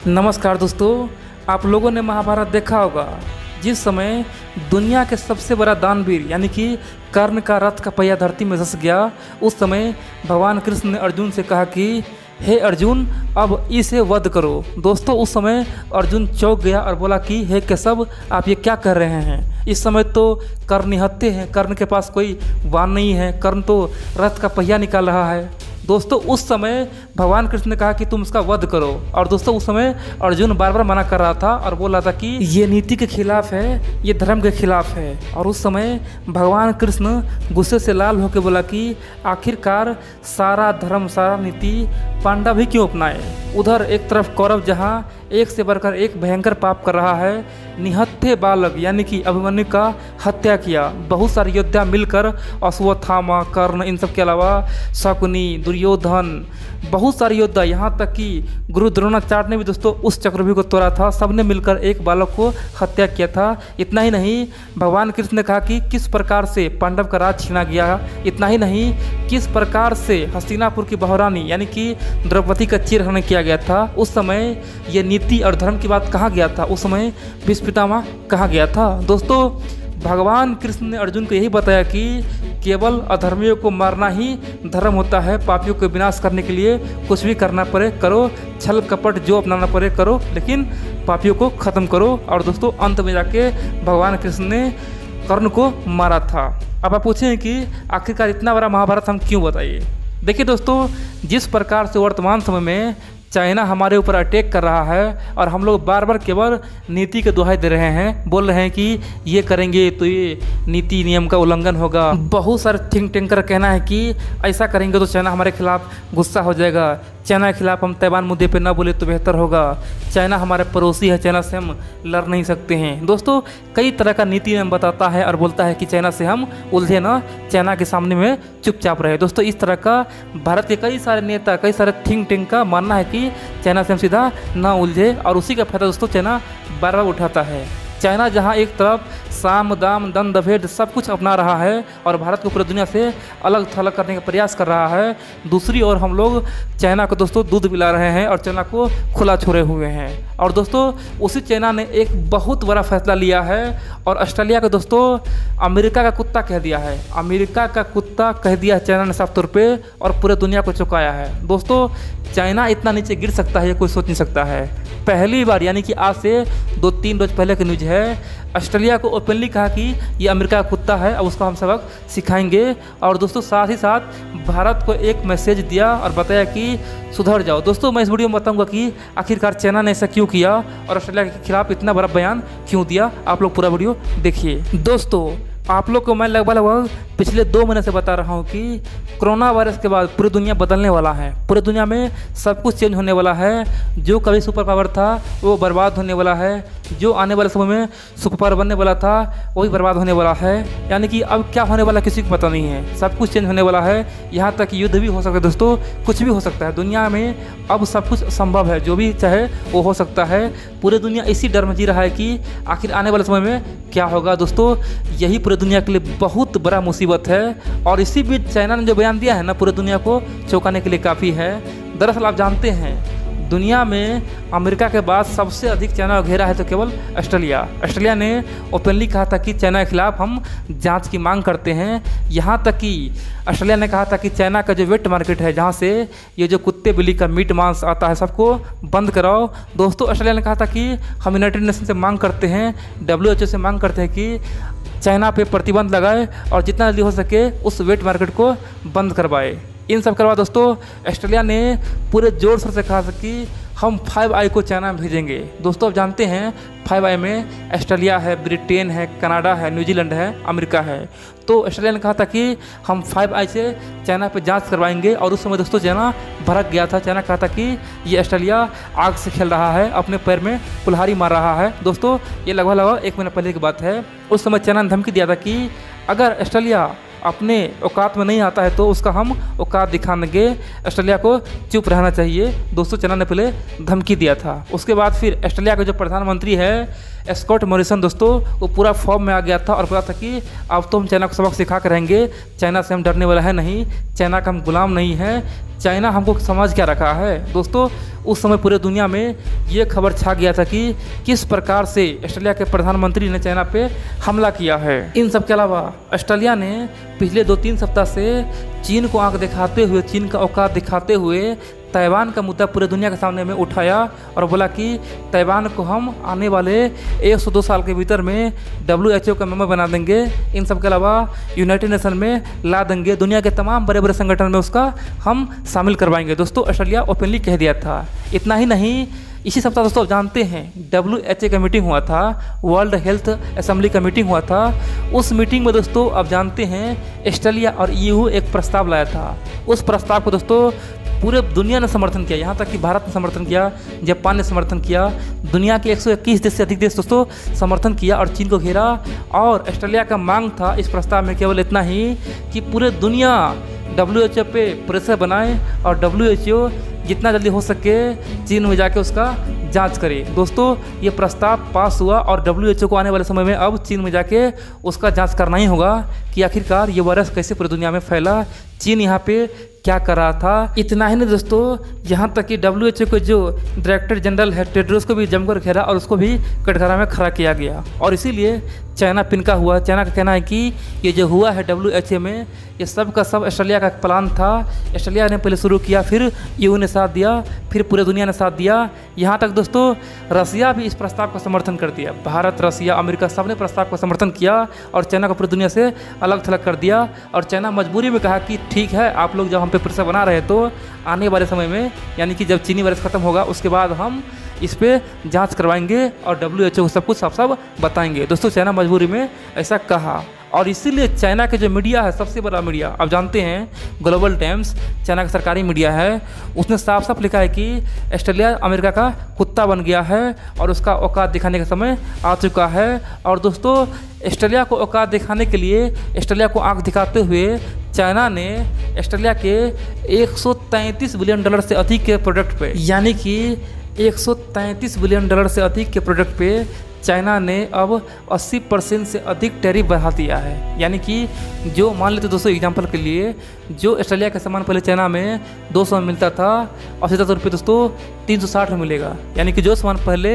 नमस्कार दोस्तों, आप लोगों ने महाभारत देखा होगा। जिस समय दुनिया के सबसे बड़ा दानवीर यानी कि कर्ण का रथ का पहिया धरती में धंस गया, उस समय भगवान कृष्ण ने अर्जुन से कहा कि हे अर्जुन, अब इसे वध करो। दोस्तों, उस समय अर्जुन चौंक गया और बोला कि हे केशव, आप ये क्या कर रहे हैं? इस समय तो कर्ण निहत्थे हैं, कर्ण के पास कोई वाण नहीं है, कर्ण तो रथ का पहिया निकाल रहा है। दोस्तों, उस समय भगवान कृष्ण ने कहा कि तुम इसका वध करो। और दोस्तों, उस समय अर्जुन बार बार मना कर रहा था और बोल रहा था कि ये नीति के खिलाफ है, ये धर्म के खिलाफ है। और उस समय भगवान कृष्ण गुस्से से लाल होकर बोला कि आखिरकार सारा धर्म, सारा नीति पांडव ही क्यों अपनाए? उधर एक तरफ कौरव जहाँ एक से बढ़कर एक भयंकर पाप कर रहा है, निहत्थे बालक यानी कि अभिमन्यु का हत्या किया। बहुत सारे योद्धा मिलकर अश्वत्थामा, कर्ण, इन सब के अलावा शकुनी, दुर्योधन, बहुत सारे योद्धा, यहाँ तक कि गुरु द्रोणाचार्य ने भी दोस्तों उस चक्रव्यूह को तोड़ा था। सबने मिलकर एक बालक को हत्या किया था। इतना ही नहीं, भगवान कृष्ण ने कहा कि किस प्रकार से पांडव का राज छीना गया। इतना ही नहीं, किस प्रकार से हस्तिनापुर की बहुरानी यानी कि द्रौपदी का चिरहरण किया गया था। उस समय ये नीति और धर्म की बात कहाँ गया था? उस समय भीष्म पितामह कहाँ गया था? दोस्तों, भगवान कृष्ण ने अर्जुन को यही बताया कि केवल अधर्मियों को मारना ही धर्म होता है। पापियों को विनाश करने के लिए कुछ भी करना पड़े करो, छल कपट जो अपनाना पड़े करो, लेकिन पापियों को ख़त्म करो। और दोस्तों, अंत में जाके भगवान कृष्ण ने कर्ण को मारा था। अब आप पूछें कि आखिरकार इतना बड़ा महाभारत हम क्यों बताइए? देखिए दोस्तों, जिस प्रकार से वर्तमान समय में चाइना हमारे ऊपर अटैक कर रहा है और हम लोग बार बार केवल नीति के दुहाई दे रहे हैं, बोल रहे हैं कि ये करेंगे तो ये नीति नियम का उल्लंघन होगा। बहुत सारे थिंक टैंकर का कहना है कि ऐसा करेंगे तो चाइना हमारे खिलाफ गुस्सा हो जाएगा, चाइना के खिलाफ हम ताइवान मुद्दे पे ना बोले तो बेहतर होगा, चाइना हमारे पड़ोसी है, चाइना से हम लड़ नहीं सकते हैं। दोस्तों, कई तरह का नीति नियम बताता है और बोलता है कि चाइना से हम उलझे ना, चाइना के सामने में चुपचाप रहे। दोस्तों, इस तरह का भारत के कई सारे नेता, कई सारे थिंक टैंक का मानना है कि चाइना से हम सीधा ना उलझे, और उसी का फायदा दोस्तों चाइना बार बार उठाता है। चाइना जहां एक तरफ साम दाम दंड भेद सब कुछ अपना रहा है और भारत को पूरी दुनिया से अलग थलग करने का प्रयास कर रहा है, दूसरी ओर हम लोग चाइना को दोस्तों दूध पिला रहे हैं और चाइना को खुला छोड़े हुए हैं। और दोस्तों, उसी चाइना ने एक बहुत बड़ा फैसला लिया है और ऑस्ट्रेलिया को दोस्तों अमेरिका का कुत्ता कह दिया है। अमेरिका का कुत्ता कह दिया है चाइना ने साफ तौर पे, और पूरे दुनिया को चौंकाया है। दोस्तों, चाइना इतना नीचे गिर सकता है ये कोई सोच नहीं सकता है। पहली बार यानी कि आज से 2-3 रोज पहले की न्यूज़ है, ऑस्ट्रेलिया को ओपनली कहा कि ये अमेरिका का कुत्ता है, अब उसको हम सबक सिखाएंगे। और दोस्तों, साथ ही साथ भारत को एक मैसेज दिया और बताया कि सुधर जाओ। दोस्तों, मैं इस वीडियो में बताऊंगा कि आखिरकार चाइना ने ऐसा क्यों किया और ऑस्ट्रेलिया के खिलाफ इतना बड़ा बयान क्यों दिया। आप लोग पूरा वीडियो देखिए। दोस्तों, आप लोग को मैं लगभग पिछले 2 महीने से बता रहा हूँ कि कोरोना वायरस के बाद पूरी दुनिया बदलने वाला है। पूरी दुनिया में सब कुछ चेंज होने वाला है। जो कभी सुपर पावर था वो बर्बाद होने वाला है, जो आने वाले समय में सुपर पावर बनने वाला था वही बर्बाद होने वाला है। यानी कि अब क्या होने वाला किसी को पता नहीं है, सब कुछ चेंज होने वाला है। यहाँ तक युद्ध भी हो सकता है दोस्तों, कुछ भी हो सकता है। दुनिया में अब सब कुछ संभव है, जो भी चाहे वो हो सकता है। पूरी दुनिया इसी डर में जी रहा है कि आखिर आने वाले समय में क्या होगा। दोस्तों, यही पूरी दुनिया के लिए बहुत बड़ा मुसीबत है, और इसी बीच चाइना ने जो बयान दिया है ना, पूरी दुनिया को चौंकाने के लिए काफ़ी है। दरअसल आप जानते हैं, दुनिया में अमेरिका के बाद सबसे अधिक चाइना को घेरा है तो केवल ऑस्ट्रेलिया। ऑस्ट्रेलिया ने ओपनली कहा था कि चाइना के खिलाफ हम जांच की मांग करते हैं। यहाँ तक कि ऑस्ट्रेलिया ने कहा था कि चाइना का जो वेट मार्केट है, जहाँ से ये जो कुत्ते बिल्ली का मीट मांस आता है, सबको बंद कराओ। दोस्तों, ऑस्ट्रेलिया ने कहा था कि हम यूनाइटेड नेशन से मांग करते हैं, WHO से मांग करते हैं कि चाइना पे प्रतिबंध लगाए और जितना जल्दी हो सके उस वेट मार्केट को बंद करवाए। इन सब करवा दोस्तों, ऑस्ट्रेलिया ने पूरे जोर शोर से कहा कि हम 5i को चाइना में भेजेंगे। दोस्तों, आप जानते हैं 5i में ऑस्ट्रेलिया है, ब्रिटेन है, कनाडा है, न्यूजीलैंड है, अमेरिका है। तो ऑस्ट्रेलिया ने कहा था कि हम 5i से चाइना पे जांच करवाएंगे, और उस समय दोस्तों चाइना भड़क गया था। चाइना कहा था कि ये ऑस्ट्रेलिया आग से खेल रहा है, अपने पैर में कुल्हाड़ी मार रहा है। दोस्तों, ये लगभग 1 महीना पहले की बात है। उस समय चाइना ने धमकी दिया था कि अगर ऑस्ट्रेलिया अपने औकात में नहीं आता है तो उसका हम औकात दिखा देंगे, ऑस्ट्रेलिया को चुप रहना चाहिए। दोस्तों, चाइना ने पहले धमकी दिया था। उसके बाद फिर ऑस्ट्रेलिया का जो प्रधानमंत्री है स्कॉट मॉरिसन, दोस्तों वो पूरा फॉर्म में आ गया था और बोला था कि अब तो हम चाइना को सबक सिखा कर रहेंगे, चाइना से हम डरने वाला है नहीं, चाइना का हम गुलाम नहीं है, चाइना हमको समझ क्या रखा है। दोस्तों, उस समय पूरे दुनिया में ये खबर छा गया था कि किस प्रकार से ऑस्ट्रेलिया के प्रधानमंत्री ने चाइना पे हमला किया है। इन सब के अलावा ऑस्ट्रेलिया ने पिछले 2-3 सप्ताह से चीन को आंख दिखाते हुए, चीन का औकात दिखाते हुए ताइवान का मुद्दा पूरे दुनिया के सामने में उठाया और बोला कि ताइवान को हम आने वाले 102 साल के भीतर में WHO का मेंबर बना देंगे। इन सब के अलावा यूनाइटेड नेशन में ला देंगे, दुनिया के तमाम बड़े बड़े संगठन में उसका हम शामिल करवाएंगे। दोस्तों ऑस्ट्रेलिया ओपनली कह दिया था। इतना ही नहीं, इसी सप्ताह दोस्तों आप जानते हैं WHO का मीटिंग हुआ था, वर्ल्ड हेल्थ असेंबली का मीटिंग हुआ था। उस मीटिंग में दोस्तों आप जानते हैं ऑस्ट्रेलिया और EU एक प्रस्ताव लाया था। उस प्रस्ताव को दोस्तों पूरे दुनिया ने समर्थन किया, यहाँ तक कि भारत ने समर्थन किया, जापान ने समर्थन किया, दुनिया के 121 देश से अधिक देश दोस्तों समर्थन किया और चीन को घेरा। और ऑस्ट्रेलिया का मांग था इस प्रस्ताव में केवल इतना ही कि पूरे दुनिया WHO पे प्रेशर बनाए और WHO जितना जल्दी हो सके चीन में जाके उसका जांच करे। दोस्तों ये प्रस्ताव पास हुआ और WHO को आने वाले समय में अब चीन में जाके उसका जांच करना ही होगा कि आखिरकार ये वायरस कैसे पूरी दुनिया में फैला, चीन यहाँ पे क्या कर रहा था। इतना ही नहीं दोस्तों, यहाँ तक कि WHO के जो डायरेक्टर जनरल है टेड्रोस को भी जमकर घेरा और उसको भी कटघरा में खड़ा किया गया। और इसीलिए चाइना पिनका हुआ। चाइना का कहना है कि ये जो हुआ है WHO में, ये सब का सब ऑस्ट्रेलिया का प्लान था। ऑस्ट्रेलिया ने पहले शुरू किया, फिर EU ने साथ दिया, फिर पूरे दुनिया ने साथ दिया। यहाँ तक दोस्तों रसिया भी इस प्रस्ताव का समर्थन कर दिया। भारत, रसिया, अमेरिका सब ने प्रस्ताव का समर्थन किया और चाइना को पूरी दुनिया से अलग थलग कर दिया। और चाइना मजबूरी में कहा कि ठीक है, आप लोग जब हम पे प्रेशर बना रहे तो आने वाले समय में, यानी कि जब चीनी वायरस खत्म होगा उसके बाद हम इस पर जांच करवाएंगे और WHO को सब कुछ साफ साफ बताएंगे। दोस्तों चाइना मजबूरी में ऐसा कहा और इसीलिए चाइना के जो मीडिया है, सबसे बड़ा मीडिया आप जानते हैं ग्लोबल टाइम्स, चाइना का सरकारी मीडिया है, उसने साफ साफ लिखा है कि ऑस्ट्रेलिया अमेरिका का कुत्ता बन गया है और उसका औकात दिखाने का समय आ चुका है। और दोस्तों ऑस्ट्रेलिया को औकात दिखाने के लिए, ऑस्ट्रेलिया को आंख दिखाते हुए चाइना ने ऑस्ट्रेलिया के $133 बिलियन से अधिक के प्रोडक्ट पे, यानी कि $133 बिलियन से अधिक के प्रोडक्ट पे चाइना ने अब 80% से अधिक टैरिफ बढ़ा दिया है। यानी कि जो मान लेते दोस्तों एग्जांपल के लिए, जो ऑस्ट्रेलिया का सामान पहले चाइना में 200 में मिलता था, और 70 रुपये दोस्तों 360 में मिलेगा। यानी कि जो सामान पहले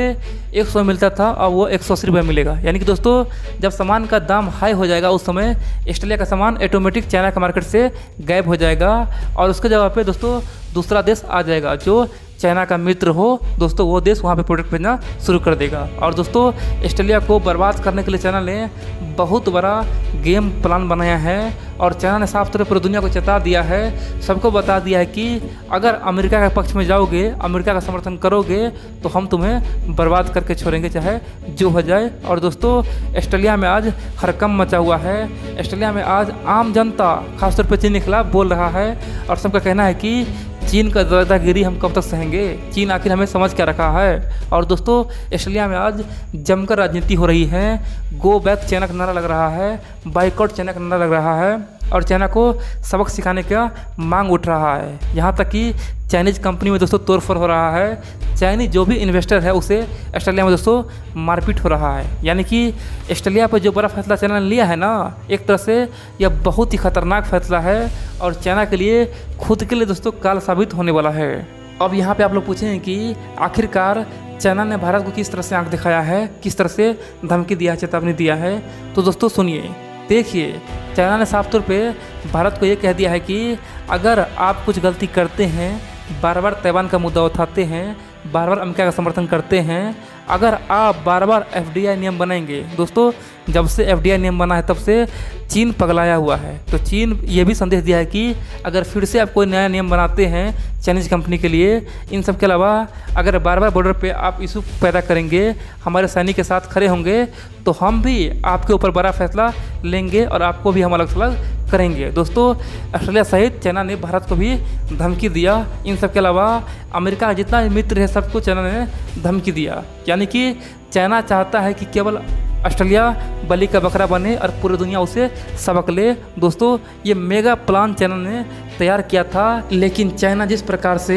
100 में मिलता था अब वो 180 रुपये मिलेगा। यानी कि दोस्तों जब सामान का दाम हाई हो जाएगा उस समय ऑस्ट्रेलिया का सामान ऑटोमेटिक चाइना का मार्केट से गायब हो जाएगा और उसके जगह पे दोस्तों दूसरा देश आ जाएगा जो चाइना का मित्र हो। दोस्तों वो देश वहाँ पे प्रोडक्ट भेजना शुरू कर देगा। और दोस्तों ऑस्ट्रेलिया को बर्बाद करने के लिए चाइना ने बहुत बड़ा गेम प्लान बनाया है और चाइना ने साफ तौर पर पूरी दुनिया को चेता दिया है, सबको बता दिया है कि अगर अमेरिका के पक्ष में जाओगे, अमेरिका का समर्थन करोगे तो हम तुम्हें बर्बाद करके छोड़ेंगे चाहे जो हो जाए। और दोस्तों ऑस्ट्रेलिया में आज हड़कंप मचा हुआ है। ऑस्ट्रेलिया में आज आम जनता खासतौर पर चीन के खिलाफ बोल रहा है और सबका कहना है कि चीन का दादागिरी हम कब तक सहेंगे, चीन आखिर हमें समझ क्या रखा है। और दोस्तों ऑस्ट्रेलिया में आज जमकर राजनीति हो रही है। गो बैक चाइना का नारा लग रहा है, बाइकआउट चाइना का नारा लग रहा है और चाइना को सबक सिखाने का मांग उठ रहा है। यहाँ तक कि चाइनीज़ कंपनी में दोस्तों तोड़फोड़ हो रहा है। चाइनीज जो भी इन्वेस्टर है उसे ऑस्ट्रेलिया में दोस्तों मारपीट हो रहा है। यानी कि ऑस्ट्रेलिया पर जो बड़ा फैसला चाइना ने लिया है ना, एक तरह से यह बहुत ही खतरनाक फैसला है और चाइना के लिए खुद के लिए दोस्तों काल साबित होने वाला है। अब यहाँ पे आप लोग पूछेंगे कि आखिरकार चाइना ने भारत को किस तरह से आंख दिखाया है, किस तरह से धमकी दिया है, चेतावनी दिया है। तो दोस्तों सुनिए, देखिए चाइना ने साफ तौर पे भारत को ये कह दिया है कि अगर आप कुछ गलती करते हैं, बार बार ताइवान का मुद्दा उठाते हैं, बार बार अमेरिका का समर्थन करते हैं, अगर आप बार बार FDI नियम बनाएंगे, दोस्तों जब से FDI नियम बना है तब से चीन पगलाया हुआ है। तो चीन ये भी संदेश दिया है कि अगर फिर से आप कोई नया नियम बनाते हैं चाइनीज़ कंपनी के लिए, इन सब के अलावा अगर बार बार बॉर्डर पे आप इशू पैदा करेंगे, हमारे सैनिक के साथ खड़े होंगे, तो हम भी आपके ऊपर बड़ा फैसला लेंगे और आपको भी हम अलग थलग करेंगे। दोस्तों ऑस्ट्रेलिया सहित चाइना ने भारत को भी धमकी दिया। इन सब के अलावा अमेरिका का जितना भी मित्र है सबको चाइना ने धमकी दिया। यानी कि चाइना चाहता है कि केवल ऑस्ट्रेलिया बलि का बकरा बने और पूरी दुनिया उसे सबक ले। दोस्तों ये मेगा प्लान चाइना ने तैयार किया था। लेकिन चाइना जिस प्रकार से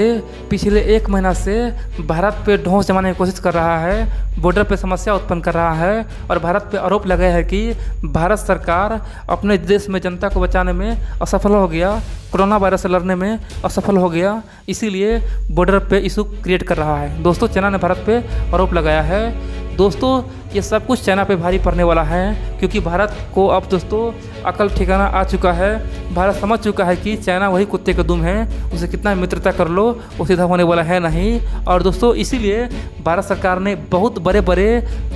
पिछले 1 महीना से भारत पे ढोंस जमाने की कोशिश कर रहा है, बॉर्डर पे समस्या उत्पन्न कर रहा है और भारत पे आरोप लगाया है कि भारत सरकार अपने देश में जनता को बचाने में असफल हो गया, कोरोना वायरस से लड़ने में असफल हो गया, इसीलिए बॉर्डर पे इशू क्रिएट कर रहा है। दोस्तों, चाइना ने भारत पे आरोप लगाया है। दोस्तों, ये सब कुछ चाइना पे भारी पड़ने वाला है, क्योंकि भारत को अब दोस्तों अकल ठिकाना आ चुका है। भारत समझ चुका है कि चाइना वही कुत्ते का दुम है, उसे कितना मित्रता कर लो वो सीधा होने वाला है नहीं। और दोस्तों, इसीलिए भारत सरकार ने बहुत बड़े बड़े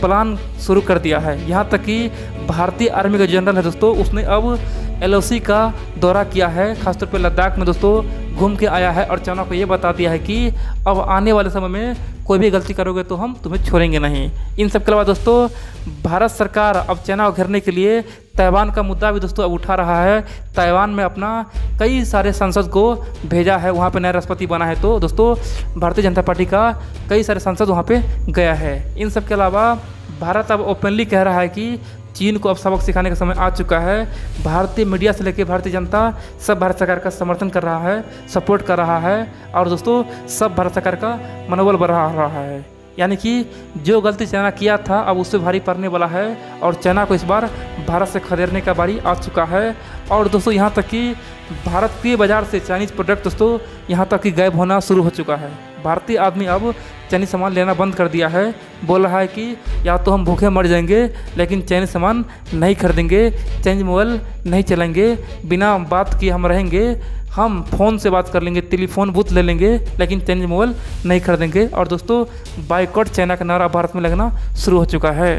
प्लान शुरू कर दिया है। यहाँ तक कि भारतीय आर्मी का जनरल है दोस्तों, उसने अब LOC का दौरा किया है, खासतौर पर लद्दाख में दोस्तों घूम के आया है और चाइना को ये बता दिया है कि अब आने वाले समय में कोई भी गलती करोगे तो हम तुम्हें छोड़ेंगे नहीं। इन सब के अलावा दोस्तों भारत सरकार अब चाइना को घेरने के लिए ताइवान का मुद्दा भी दोस्तों अब उठा रहा है। ताइवान में अपना कई सारे सांसद को भेजा है, वहाँ पे नया राष्ट्रपति बना है, तो दोस्तों भारतीय जनता पार्टी का कई सारे सांसद वहाँ पे गया है। इन सब के अलावा भारत अब ओपनली कह रहा है कि चीन को अब सबक सिखाने का समय आ चुका है। भारतीय मीडिया से लेकर भारतीय जनता सब भारत सरकार का समर्थन कर रहा है, सपोर्ट कर रहा है और दोस्तों सब भारत सरकार का मनोबल बढ़ा रहा है। यानी कि जो गलती चाइना किया था अब उससे भारी पड़ने वाला है और चाइना को इस बार भारत से खदेड़ने का बारी आ चुका है। और दोस्तों यहाँ तक कि भारतीय बाजार से चाइनीज़ प्रोडक्ट दोस्तों यहाँ तक कि गायब होना शुरू हो चुका है। भारतीय आदमी अब चाइनीज सामान लेना बंद कर दिया है, बोल रहा है कि या तो हम भूखे मर जाएंगे लेकिन चाइनीज सामान नहीं खरीदेंगे, चाइनीज मोबाइल नहीं चलाएंगे, बिना बात किए हम रहेंगे, हम फ़ोन से बात कर लेंगे, टेलीफोन बूथ ले लेंगे लेकिन चाइनीज मोबाइल नहीं खरीदेंगे। और दोस्तों बाइकआउट चाइना का नारा भारत में लगना शुरू हो चुका है।